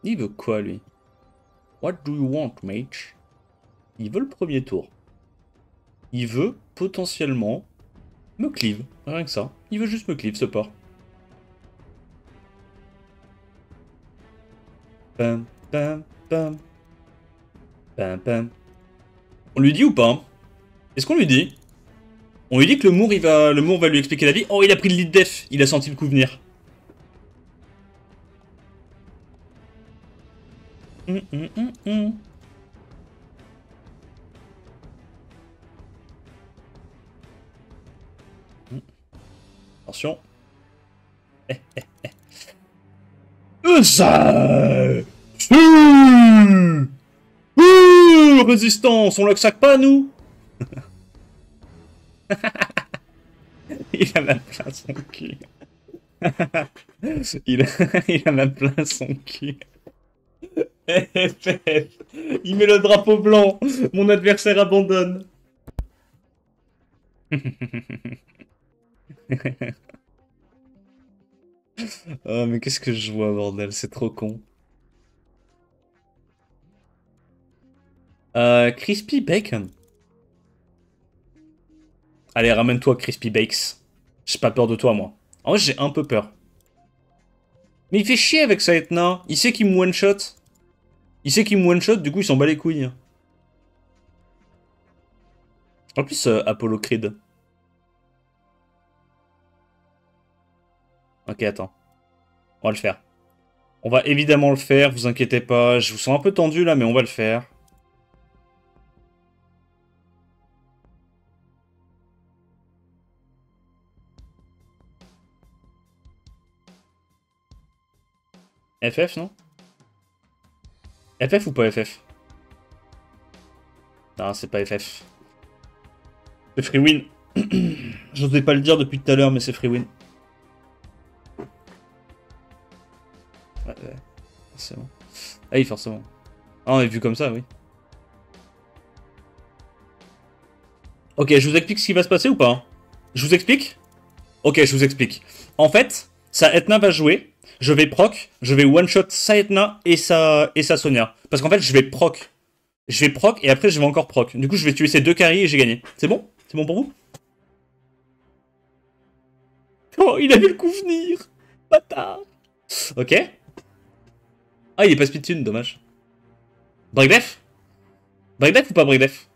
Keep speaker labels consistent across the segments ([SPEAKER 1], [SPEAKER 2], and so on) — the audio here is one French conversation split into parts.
[SPEAKER 1] Il veut quoi, lui? What do you want, mate? Il veut le premier tour. Il veut, potentiellement, me cleave. Rien que ça. Il veut juste me cleave, ce porc. Pam, pam, pam. Pam, pam. On lui dit ou pas? Est-ce qu'on lui dit? On lui dit que le Moore va lui expliquer la vie. Oh, il a pris le lead def. Il a senti le coup venir. Attention. Ça Résistance, on le sac pas, nous. Il a même plein son cul. il a même plein son cul. FF. Il met le drapeau blanc. Mon adversaire abandonne. Oh, mais qu'est-ce que je vois, bordel, c'est trop con. Crispy Bacon. Allez, ramène-toi, Crispy Bakes. J'ai pas peur de toi, moi. En vrai, j'ai un peu peur. Mais il fait chier avec sa Etna. Il sait qu'il me one-shot. Il sait qu'il me one-shot, du coup, il s'en bat les couilles. En plus, Apollo Creed. Ok, attends. On va le faire. On va évidemment le faire, vous inquiétez pas. Je vous sens un peu tendu, là, mais on va le faire. FF, non? FF ou pas FF? Non, c'est pas FF. C'est free win. J'osais pas le dire depuis tout à l'heure, mais c'est free win. Ouais, forcément. Ah oui, forcément. Ah, on est vu comme ça, oui. Ok, je vous explique ce qui va se passer ou pas? Je vous explique? Ok, je vous explique. En fait, sa Etna va jouer, je vais proc, je vais one-shot sa Etna et sa Sonia. Parce qu'en fait, je vais proc. Je vais proc et après je vais encore proc. Du coup, je vais tuer ces deux carries et j'ai gagné. C'est bon? C'est bon pour vous? Oh, il a vu le coup venir! Bâtard! Ok. Ah, il est pas speedtune, dommage. Breakdef? Breakdef ou pas breakdef?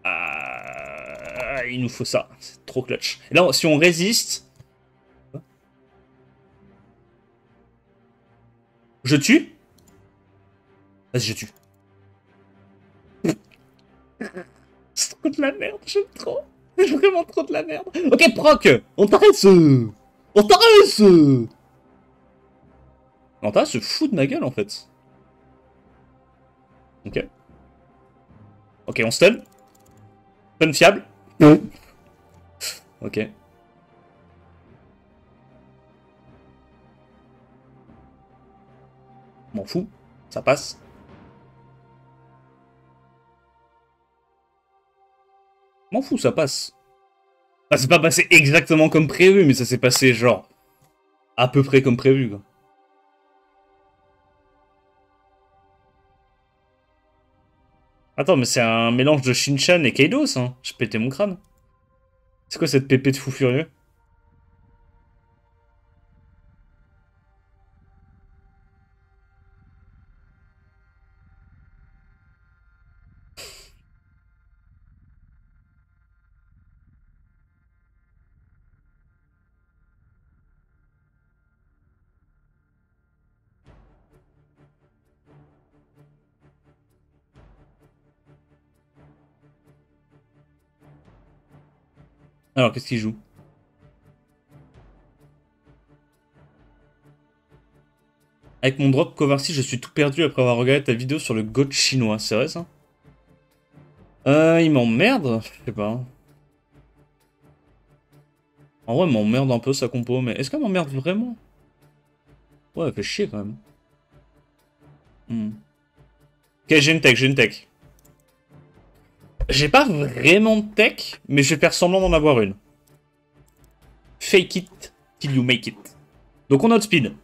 [SPEAKER 1] Ah, il nous faut ça. C'est trop clutch. Et là, si on résiste... Je tue? Vas-y, je tue. C'est trop de la merde, j'aime trop. C'est vraiment trop de la merde. Ok, proc! On t'arrête! On t'arrête! Non, t'as se fout de ma gueule, en fait. Ok. Ok, on stun. Stun fiable. Ok. M'en fous. Ça passe. M'en fous, ça passe. Ça s'est pas passé exactement comme prévu, mais ça s'est passé, genre, à peu près comme prévu, quoi. Attends, mais c'est un mélange de Shinchan et Kaidos, hein. J'ai pété mon crâne. C'est quoi cette pépé de fou furieux? Alors, qu'est-ce qu'il joue? Avec mon drop Covarcy, je suis tout perdu après avoir regardé ta vidéo sur le GOAT chinois. C'est vrai, ça? Il m'emmerde? Je sais pas. En vrai, il m'emmerde un peu sa compo, mais est-ce qu'elle m'emmerde vraiment? Ouais, elle fait chier quand même. Ok, j'ai une tech, j'ai une tech. J'ai pas vraiment de tech, mais je vais faire semblant d'en avoir une. Fake it till you make it. Donc on outspeed.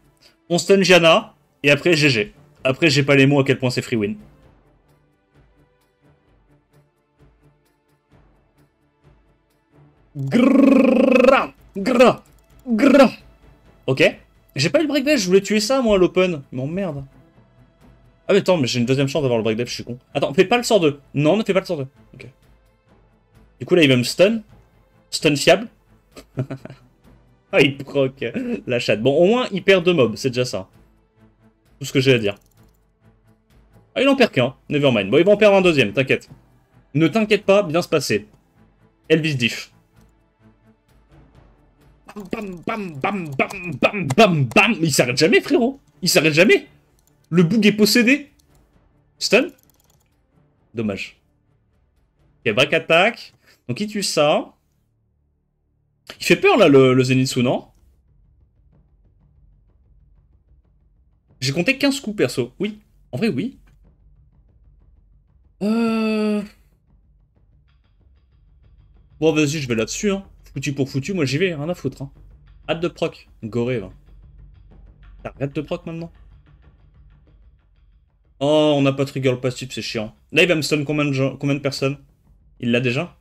[SPEAKER 1] On stun Janna, et après GG. Après, j'ai pas les mots à quel point c'est free win. Grrrra, grrrra, grrrra. Ok. J'ai pas eu le break death, je voulais tuer ça moi à l'open. Il m'emmerde. Ah mais attends, mais j'ai une deuxième chance d'avoir le break death, je suis con. Attends, fais pas le sort 2. Non, ne fais pas le sort 2. Ok. Du coup là il va me stun. Stun fiable. Ah il proc la chatte. Bon au moins il perd 2 mobs, c'est déjà ça. Tout ce que j'ai à dire. Ah il en perd qu'un, nevermind. Bon il va en perdre un deuxième, t'inquiète. Ne t'inquiète pas, bien se passer. Elvis diff. Bam bam bam bam bam bam bam. Il s'arrête jamais frérot. Il s'arrête jamais. Le bug est possédé. Stun. Dommage. Ok, break attack. Donc il tue ça. Il fait peur là le Zenitsu, non? J'ai compté 15 coups perso. Oui. En vrai, oui. Bon, vas-y, je vais là-dessus. Hein. Foutu pour foutu, moi j'y vais. Rien à foutre. Hein. Hâte de proc. Goré, va. Arrête de proc maintenant. Oh, on n'a pas trigger le passif, c'est chiant. Là, il va me stun combien de personnes? Il l'a déjà?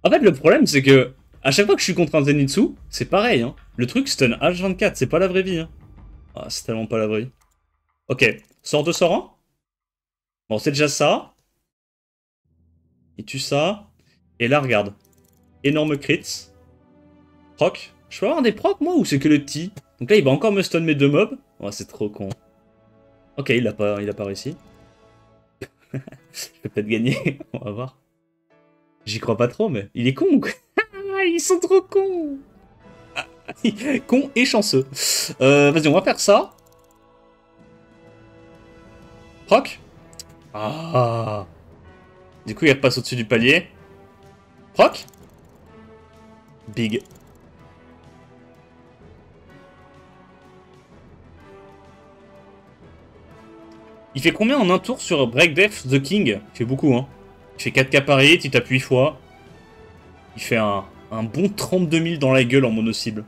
[SPEAKER 1] En fait, le problème, c'est que à chaque fois que je suis contre un Zenitsu, c'est pareil. Hein. Le truc stun H24, c'est pas la vraie vie. Hein. Ah, c'est tellement pas la vraie vie. Ok, sort 2, sort 1. Bon, c'est déjà ça. Il tue ça. Et là, regarde. Énorme crits. Proc. Je peux avoir des procs, moi, ou c'est que le petit? Donc là, il va encore me stun mes 2 mobs. Oh, c'est trop con. Ok, il a pas réussi. Je peux peut-être gagner. On va voir. J'y crois pas trop, mais il est con ou quoi? Ils sont trop cons. Con et chanceux. Vas-y, on va faire ça. Proc. Ah. Du coup, il repasse au-dessus du palier. Proc. Big. Il fait combien en un tour sur Break Death The King? Il fait beaucoup, hein. Il fait 4K par hit, il tape 8 fois. Il fait un bon 32 000 dans la gueule en mono-cible.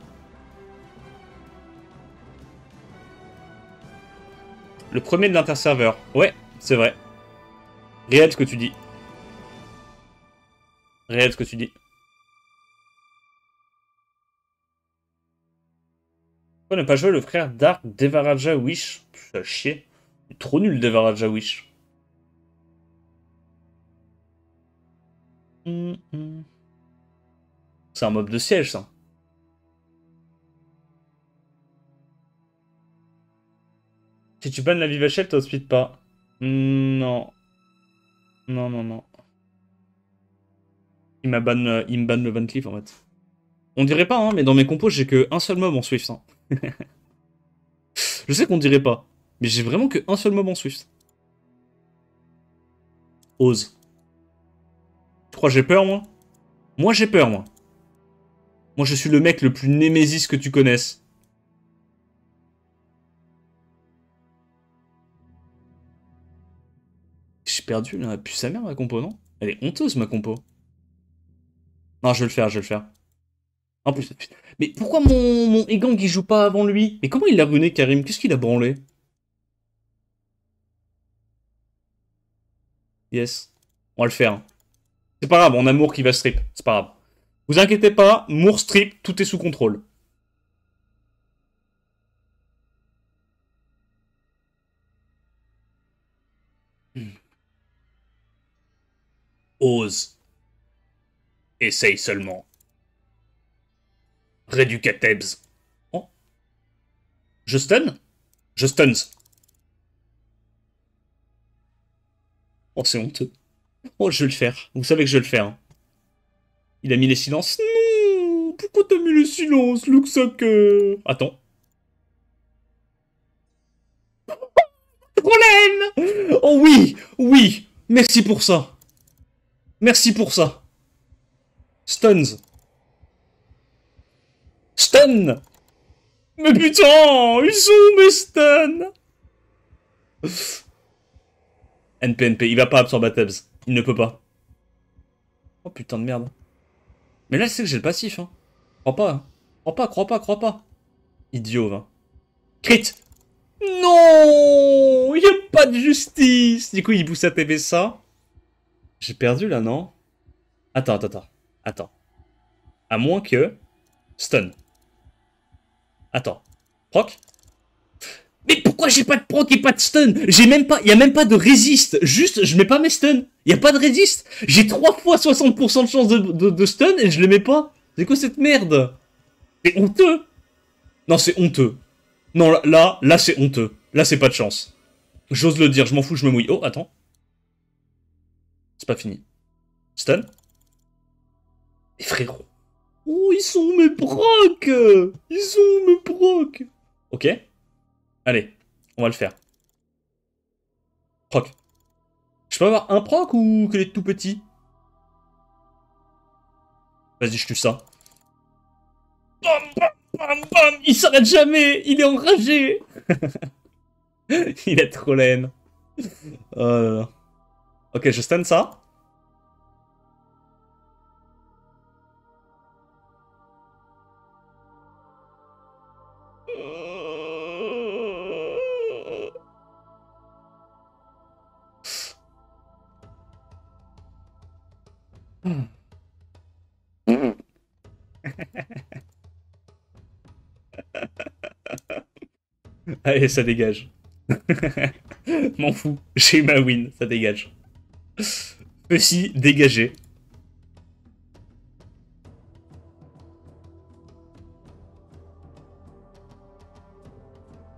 [SPEAKER 1] Le premier de l'interserveur. Ouais, c'est vrai. Réel ce que tu dis. Réel ce que tu dis. Pourquoi ne pas jouer le frère Dark Devaraja Wish? Putain, chier. Il est trop nul Devaraja Wish. C'est un mob de siège, ça. Si tu bannes la Vivachelle, t'hospites pas. Non. Non, non, non. Il me banne le Van Cleef, en fait. On dirait pas, hein, mais dans mes compos, j'ai que un seul mob en Swift. Hein. Je sais qu'on dirait pas, mais j'ai vraiment que un seul mob en Swift. Ose. Tu crois que j'ai peur, moi? Moi, j'ai peur, moi. Moi, je suis le mec le plus némésis que tu connaisses. J'ai perdu, là. Puis sa mère, ma compo, non? Elle est honteuse, ma compo. Non, je vais le faire, je vais le faire. En plus, mais pourquoi mon Egang il joue pas avant lui? Mais comment il l'a runé, Karim? Qu'est-ce qu'il a branlé? Yes. On va le faire. Hein. C'est pas grave, on a Moore qui va strip. C'est pas grave. Vous inquiétez pas, Moore strip, tout est sous contrôle. Ose. Essaye seulement. Réducatebs. Oh. Je stun? Je stuns. Oh, c'est honteux. Oh, je vais le faire. Vous savez que je vais le faire. Hein. Il a mis les silences. Non! Pourquoi t'as mis les silences, Luxaker? Attends. Problème! Oh oui! Oui! Merci pour ça. Merci pour ça. Stuns. Stun! Mais putain! Ils sont où mes stuns? NP, il va pas absorber Tabs. Il ne peut pas. Oh putain de merde. Mais là, c'est que j'ai le passif, hein. Crois pas, hein. Crois pas. Idiot, va. Crit! Non, il n'y a pas de justice. Du coup, il pousse à TV ça. J'ai perdu là, non? Attends. À moins que... Stun. Attends. Proc? Mais pourquoi j'ai pas de proc et pas de stun? J'ai même pas... Y a même pas de résiste. Juste, je mets pas mes stuns. Y a pas de résiste. J'ai 3 fois 60% de chance de stun et je les mets pas. C'est quoi cette merde? C'est honteux. Non, c'est honteux. Non, là, c'est honteux. Là, c'est pas de chance. J'ose le dire, je m'en fous, je me mouille. Oh, attends. C'est pas fini. Stun. Et frérot. Oh, ils sont mes procs. Ils sont mes procs. Ok. Allez, on va le faire. Proc. Je peux avoir un proc ou que les tout petits? Vas-y, je tue ça. Bam, bam, bam, bam. Il s'arrête jamais. Il est enragé. Il est trop laine. Oh là là. Ok, je stun ça. Allez, ça dégage. M'en fous, j'ai ma win, ça dégage. Petit, dégagé.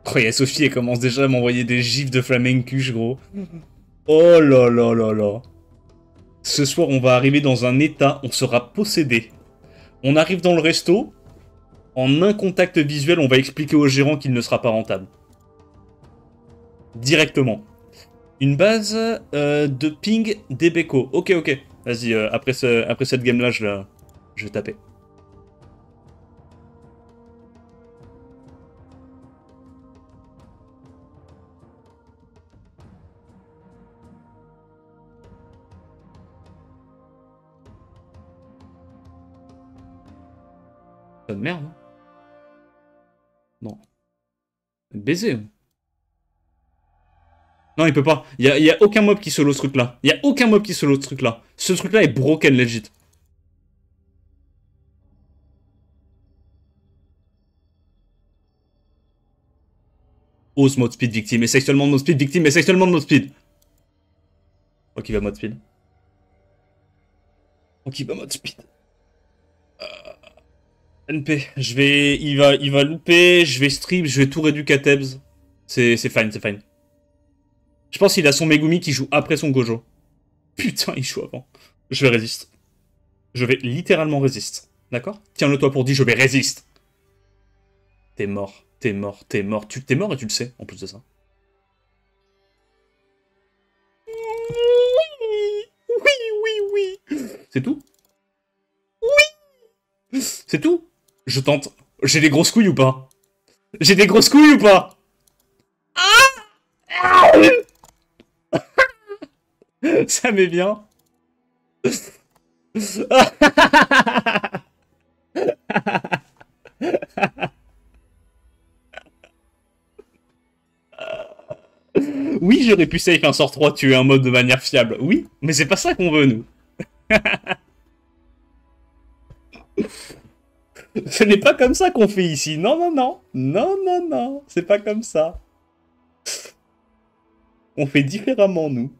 [SPEAKER 1] Oh, y'a Sophie, elle commence déjà à m'envoyer des gifs de flamencuche, gros. Oh là là là là. Ce soir, on va arriver dans un état, on sera possédé. On arrive dans le resto, en un contact visuel, on va expliquer au gérant qu'il ne sera pas rentable. Directement. Une base de ping d'Ebeco. Ok. Vas-y, après cette game-là, je vais taper. Ça de merde, hein. Non. Baiser. Non, il peut pas. Y a aucun mob qui solo ce truc-là. Y a aucun mob qui solo ce truc-là. Ce truc-là est broken legit. Ose mode speed victime. Essaye seulement de mode speed victime. Essaye seulement de mode speed. Ok, il va mode speed. Ok, il va mode speed. NP. Il va louper. Je vais strip. Je vais tout réduire à Tebs. C'est fine, c'est fine. Je pense qu'il a son Megumi qui joue après son Gojo. Putain, il joue avant. Je vais résister. Je vais littéralement résister. D'accord? Tiens-le toi pour dire je vais résister. T'es mort. T'es mort. T'es mort. T'es mort et tu le sais, en plus de ça. Oui. C'est tout? Oui. C'est tout? Je tente. J'ai des grosses couilles ou pas? J'ai des grosses couilles ou pas? Ça m'est bien. Oui, j'aurais pu safe un sort 3 tuer un mode de manière fiable. Oui, mais c'est pas ça qu'on veut, nous. Ce n'est pas comme ça qu'on fait ici. Non. C'est pas comme ça. On fait différemment, nous.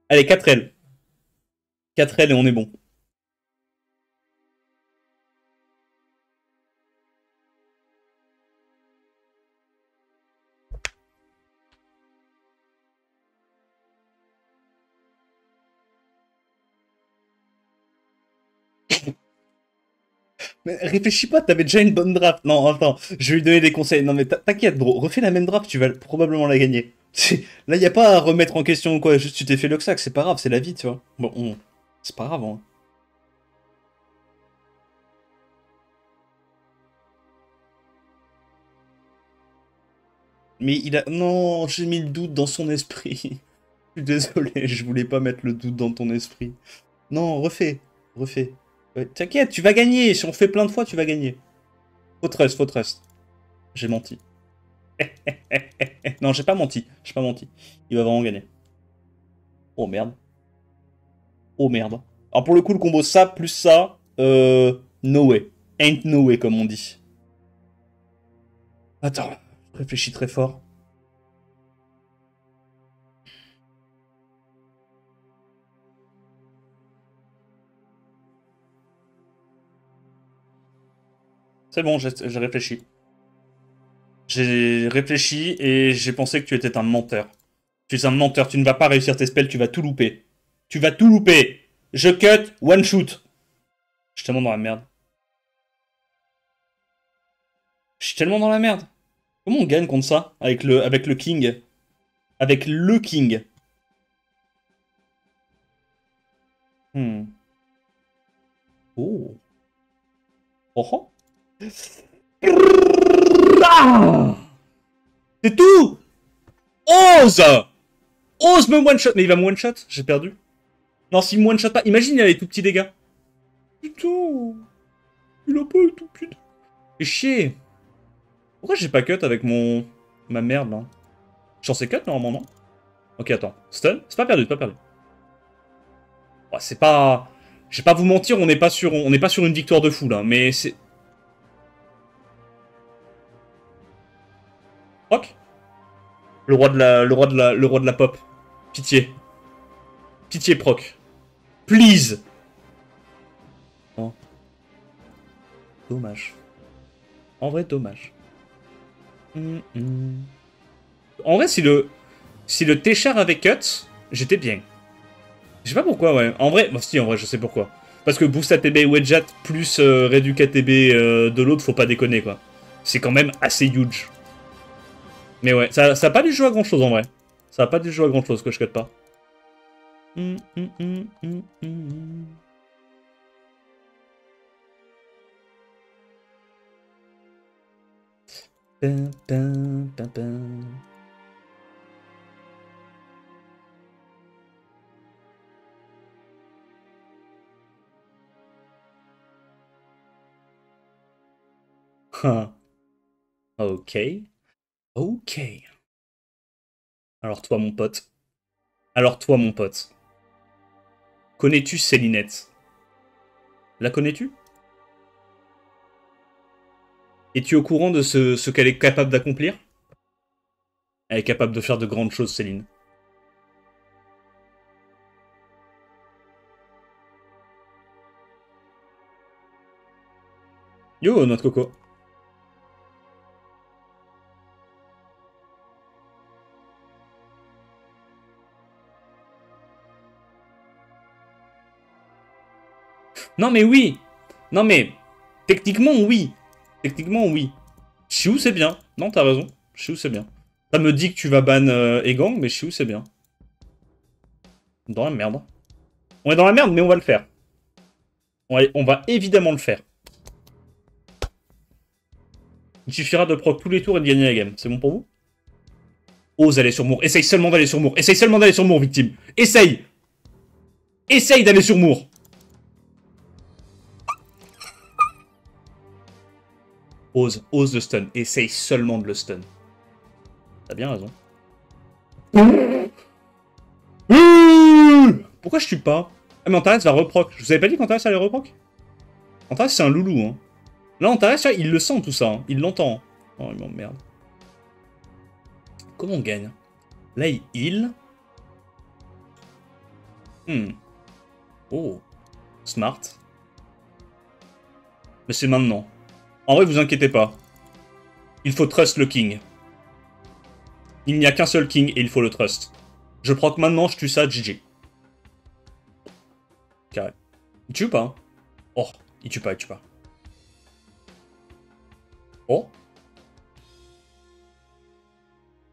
[SPEAKER 1] Allez, 4L. 4L et on est bon. Mais réfléchis pas, t'avais déjà une bonne draft. Non, attends, je vais lui donner des conseils. Non mais t'inquiète, bro, refais la même draft, tu vas probablement la gagner. Là, y a pas à remettre en question ou quoi, juste tu t'es fait l'oxac, c'est pas grave, c'est la vie, tu vois. Bon, c'est pas grave, hein. Mais il a... Non, j'ai mis le doute dans son esprit. Je suis désolé, je voulais pas mettre le doute dans ton esprit. Non, refais. Ouais, t'inquiète, tu vas gagner. Si on fait plein de fois, tu vas gagner. Faut trust, faut trust. J'ai menti. Non, j'ai pas menti. J'ai pas menti. Il va vraiment gagner. Oh merde. Oh merde. Alors pour le coup, le combo ça plus ça, no way. Ain't no way, comme on dit. Attends, je réfléchis très fort. C'est bon, j'ai réfléchi. J'ai réfléchi et j'ai pensé que tu étais un menteur. Tu es un menteur, tu ne vas pas réussir tes spells, tu vas tout louper. Tu vas tout louper. Je cut, one shoot. Je suis tellement dans la merde. Je suis tellement dans la merde. Comment on gagne contre ça avec le king? Avec le king. Hmm. Oh. Oh oh. Ah, c'est tout. Ose. Ose me one-shot. Mais il va me one-shot. J'ai perdu. Non, s'il me one-shot pas. Imagine, il a les tout petits dégâts. Putain. Il a pas les tout petits dégâts. Et chier. Pourquoi j'ai pas cut avec ma merde, là? J'en sais cut, normalement, non? Ok, attends. Stun? C'est pas perdu, c'est pas perdu. Ouais, c'est pas... Je vais pas vous mentir, on n'est pas sur une victoire de fou, là. Mais c'est... Proc? Le roi de la pop. Pitié. Pitié, proc. Please. Oh. Dommage. En vrai, dommage. En vrai, si le T-Char avait cut, j'étais bien. Je sais pas pourquoi, ouais. En vrai, bah si, en vrai, je sais pourquoi. Parce que boost ATB Wedjat plus réduc ATB de l'autre, faut pas déconner, quoi. C'est quand même assez huge. Mais ouais, ça a pas dû jouer à grand chose, en vrai. Ça a pas dû jouer à grand chose que je cut pas. Ok. Ok. Alors toi, mon pote. Alors toi, mon pote. Connais-tu Célinette? La connais-tu? Es-tu au courant de ce qu'elle est capable d'accomplir? Elle est capable de faire de grandes choses, Céline. Yo, notre coco. Non mais oui. Non mais... Techniquement, oui. Techniquement, oui. Shiu, c'est bien. Non, t'as raison. Shiu, c'est bien. Ça me dit que tu vas ban Egang, mais Shiu, c'est bien. Dans la merde. On est dans la merde, mais on va le faire. On va évidemment le faire. Il suffira de proc tous les tours et de gagner la game. C'est bon pour vous? Ose aller sur Mour. Essaye seulement d'aller sur Mour. Essaye seulement d'aller sur Mour, victime. Essaye. Essaye d'aller sur Mour. Ose le stun. Essaye seulement de le stun. T'as bien raison. Pourquoi je tue pas? Ah mais Antares va reproc. Je vous avais pas dit qu'Antares allait reproc? Antares c'est un loulou, hein. Là, Antares, il le sent tout ça. Hein. Il l'entend. Oh, il m'emmerde. Comment on gagne? Là, il heal. Oh. Smart. Mais c'est maintenant. En vrai, vous inquiétez pas. Il faut trust le king. Il n'y a qu'un seul king et il faut le trust. Je proc maintenant, je tue ça, GG. Carré. Il tue ou pas? Oh, il tue pas, il tue pas. Oh.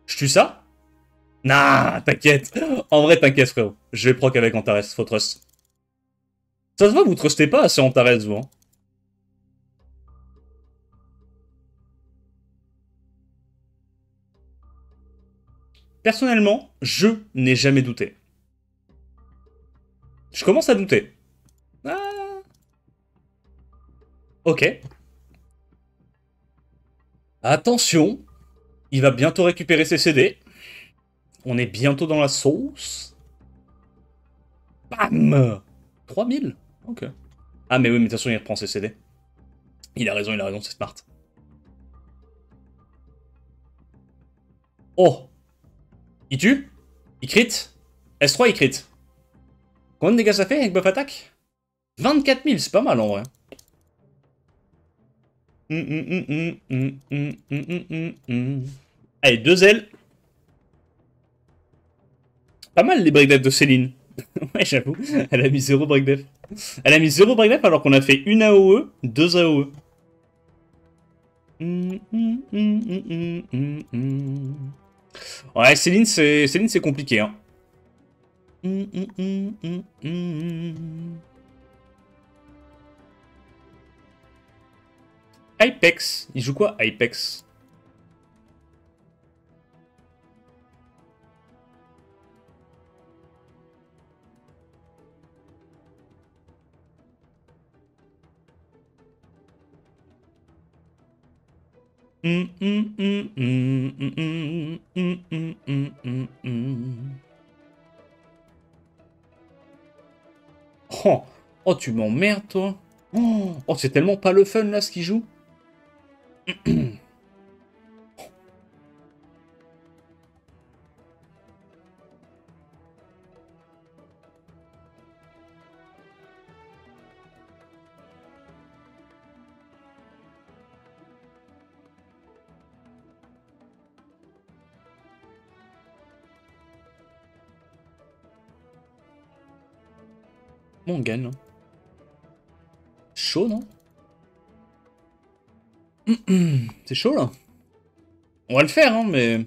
[SPEAKER 1] Je tue ça? Nah, t'inquiète. En vrai, t'inquiète, frérot. Je vais proc avec Antares, faut trust. Ça se voit, vous trustez pas assez Antares, vous. Hein. Personnellement, je n'ai jamais douté. Je commence à douter. Ah. Ok. Attention, il va bientôt récupérer ses CD. On est bientôt dans la sauce. Bam 3000. Ok. Ah mais oui, mais de toute façon, il reprend ses CD. Il a raison, c'est smart. Oh. Il tue. Il crit. S3, il crit. Combien de dégâts ça fait avec buff attaque? 24 000, c'est pas mal en vrai. Allez, 2 ailes. Pas mal les breakdef de Céline. Ouais, j'avoue. Elle a mis 0 breakdef. Elle a mis 0 breakdef alors qu'on a fait une AOE, 2 AOE. Ouais, Céline, c'est compliqué, hein. Apex. Il joue quoi, Apex? Oh, oh, tu m'emmerdes, toi. Oh, oh, c'est tellement pas le fun, là, ce qu'il joue. Bon, on gagne, hein. Chaud, non? C'est chaud, là. On va le faire, hein, mais...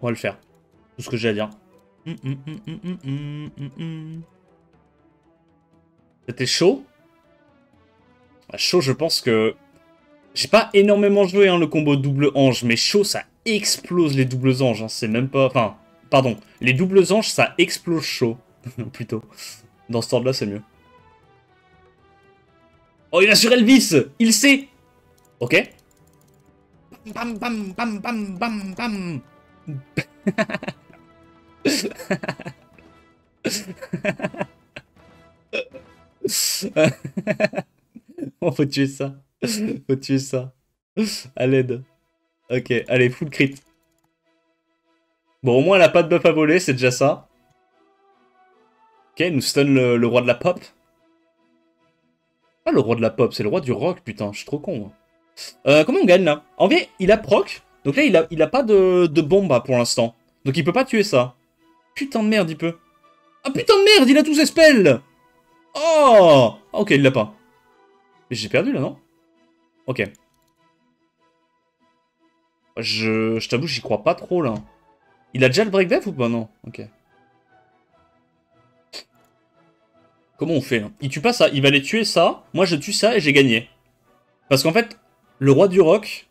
[SPEAKER 1] On va le faire. Tout ce que j'ai à dire. C'était chaud. Chaud, je pense que... J'ai pas énormément joué, hein, le combo double ange, mais chaud, ça explose les doubles anges. Hein, c'est même pas... Enfin, pardon. Les doubles anges, ça explose chaud. Plutôt. Dans ce ordre-là, c'est mieux. Oh, il a sur Elvis. Il sait. Ok. Bam, bam, bam, bam, bam, bam. Oh, faut tuer ça. Faut tuer ça. À l'aide. Ok, allez, full crit. Bon, au moins, elle a pas de buff à voler, c'est déjà ça. Ok, elle nous stun le roi de la pop. Ah, le roi de la pop, c'est le roi du rock, putain, je suis trop con. Comment on gagne, là? En vrai, il a proc. Donc là, il a pas de bomba pour l'instant. Donc il peut pas tuer ça. Putain de merde, il peut. Ah, putain de merde, il a tous ses spells. Oh! Ok, il l'a pas. Mais j'ai perdu, là, non? Ok. Je t'avoue, j'y crois pas trop, là. Il a déjà le break def ou pas? Non. Ok. Comment on fait, là? Il tue pas ça. Il va aller tuer ça. Moi, je tue ça et j'ai gagné. Parce qu'en fait, le roi du rock,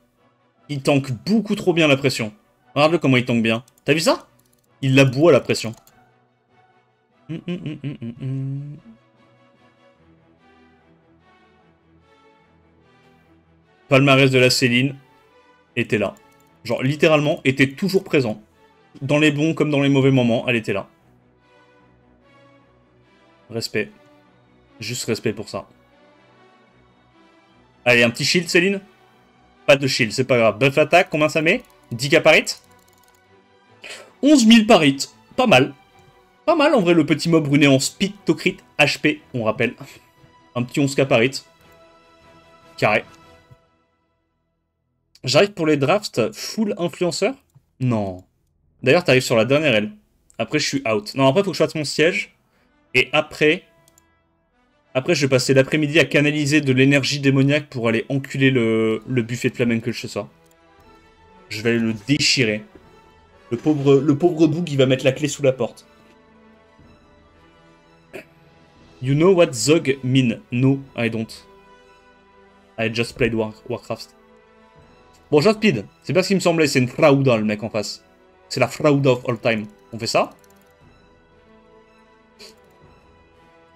[SPEAKER 1] il tank beaucoup trop bien la pression. Regarde-le comment il tank bien. T'as vu ça? Il la boit, la pression. Palmarès de la Céline était là. Genre, littéralement, était toujours présent. Dans les bons comme dans les mauvais moments, elle était là. Respect. Juste respect pour ça. Allez, un petit shield, Céline? Pas de shield, c'est pas grave. Buff attaque, combien ça met? 10k par hit? 11 000 par hit. Pas mal. Pas mal, en vrai, le petit mob runé en speed to crit HP, on rappelle. Un petit 11k par hit. Carré. J'arrive pour les drafts full influenceur? Non. D'ailleurs, t'arrives sur la dernière aile. Après, je suis out. Non, après, faut que je fasse mon siège. Et après... Après, je vais passer l'après-midi à canaliser de l'énergie démoniaque pour aller enculer le buffet de flamenco chez ça. Je vais aller le déchirer. Le pauvre Boog, il va mettre la clé sous la porte. You know what Zog mean? No, I don't. I just played Warcraft. Bon, je speed. C'est pas ce qui me semblait, c'est une frauda, le mec en face. C'est la frauda of all time. On fait ça?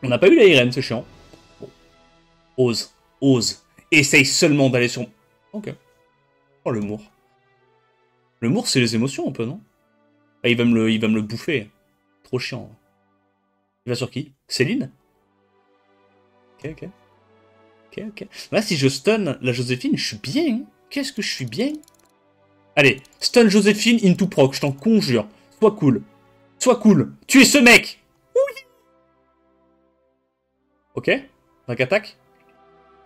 [SPEAKER 1] On n'a pas eu la IRM, c'est chiant. Ose. Ose. Essaye seulement d'aller sur... Ok. Oh, l'humour. L'humour, c'est les émotions, un peu, non? Ah, il va me le bouffer. Trop chiant. Il va sur qui? Céline? Ok, ok. Ok, ok. Là, si je stun la Joséphine, je suis bien. Qu'est-ce que je suis bien? Allez, stun Joséphine into proc, je t'en conjure. Sois cool. Sois cool. Tu es ce mec. Oui. Ok. Donc attaque.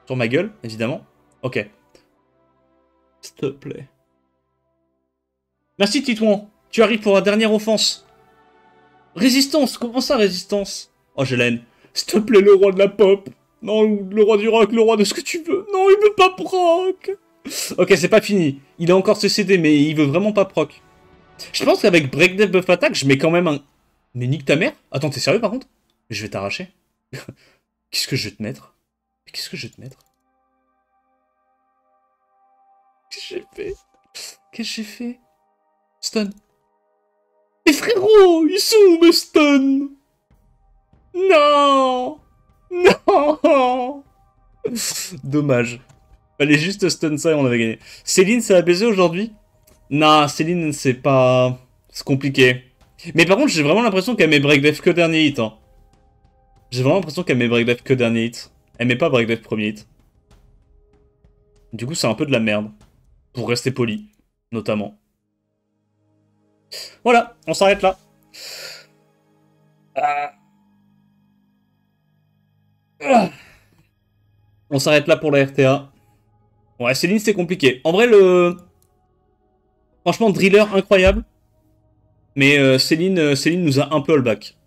[SPEAKER 1] Sur ma gueule, évidemment. Ok. S'il te plaît. Merci, Titouan. Tu arrives pour la dernière offense. Résistance. Comment ça, résistance? Oh, j'ai la haine. S'il te plaît, le roi de la pop. Non, le roi du rock, le roi de ce que tu veux. Non, il veut pas proc. Ok, c'est pas fini. Il a encore ses CD, mais il veut vraiment pas proc. Je pense qu'avec Breakdev Buff Attack, je mets quand même un... Mais nique ta mère. Attends, t'es sérieux par contre? Je vais t'arracher. Qu'est-ce que je vais te mettre? Qu'est-ce que je vais te mettre? Qu'est-ce que j'ai fait? Qu'est-ce que j'ai fait? Stun. Mais frérot, ils sont où mes stuns? Non. Non. Dommage. Fallait juste stun ça et on avait gagné. Céline, ça a baisé aujourd'hui? Non, Céline, c'est pas... C'est compliqué. Mais par contre, j'ai vraiment l'impression qu'elle met Breakdev que dernier hit. Hein. J'ai vraiment l'impression qu'elle met Breakdev que dernier hit. Elle met pas Breakdev premier hit. Du coup, c'est un peu de la merde. Pour rester poli, notamment. Voilà, on s'arrête là. On s'arrête là pour la RTA. Ouais, Céline, c'est compliqué. En vrai, franchement, driller incroyable. Mais Céline nous a un peu all back.